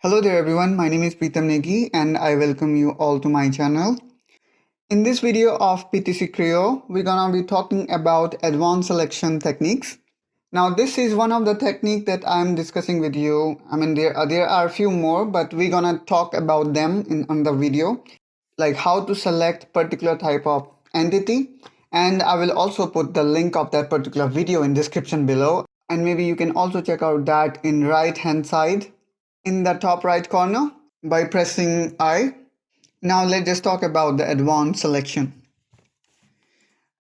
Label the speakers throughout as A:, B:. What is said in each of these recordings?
A: Hello there everyone, my name is Pritam Negi and I welcome you all to my channel. In this video of PTC Creo, we're gonna be talking about advanced selection techniques. Now this is one of the techniques that I'm discussing with you. There are a few more, but we're gonna talk about them on the video, like how to select particular type of entity. And I will also put the link of that particular video in description below. And maybe you can also check out that in right hand side in the top right corner by pressing I. Now let's just talk about the advanced selection.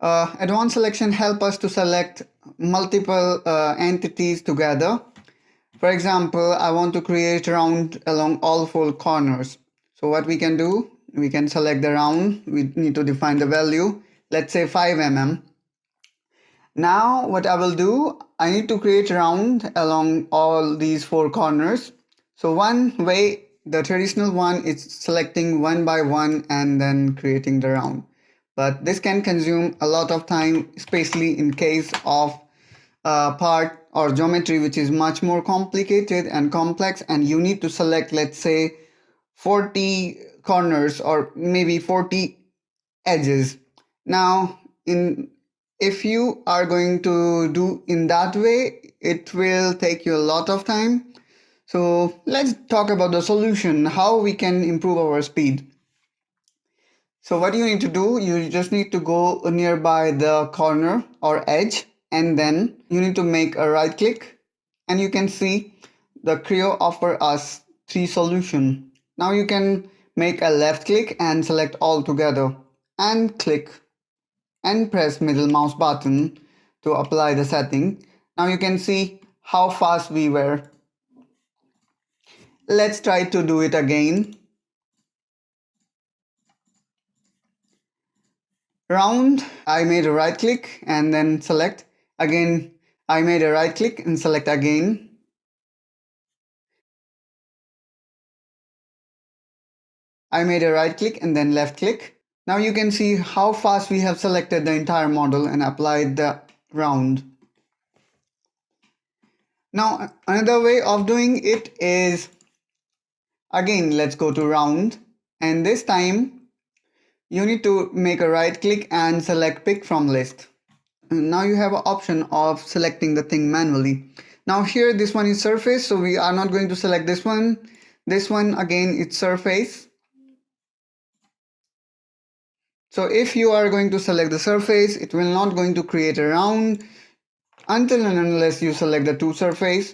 A: Advanced selection help us to select multiple entities together. For example, I want to create round along all four corners. So what we can do, we can select the round. We need to define the value. Let's say 5 mm. Now what I will do, I need to create round along all these four corners. So one way, the traditional one is selecting one by one and then creating the round. But this can consume a lot of time, especially in case of part or geometry which is much more complicated and complex, and you need to select, let's say, 40 corners or maybe 40 edges. Now, if you are going to do in that way, it will take you a lot of time. So let's talk about the solution, how we can improve our speed. So what you need to do, you just need to go nearby the corner or edge, and then you need to make a right click, and you can see the Creo offer us 3 solutions. Now you can make a left click and select all together and click and press middle mouse button to apply the setting. Now you can see how fast we were. Let's try to do it again. Round, I made a right click and then select. Again, I made a right click and select again. I made a right click and then left click. Now you can see how fast we have selected the entire model and applied the round. Now another way of doing it is, again, let's go to round, and this time you need to make a right click and select pick from list. Now you have an option of selecting the thing manually. Now here, this one is surface, so we are not going to select this one. This one, again, it's surface. So if you are going to select the surface, it will not going to create a round until and unless you select the 2 surface.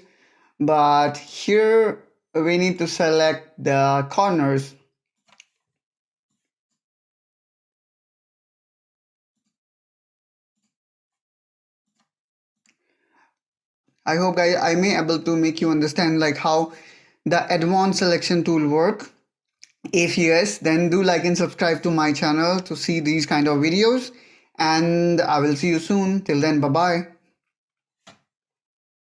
A: But here we need to select the corners. I hope guys, I may able to make you understand like how the advanced selection tool work. If yes, then do like and subscribe to my channel to see these kind of videos, and I will see you soon. Till then, bye bye.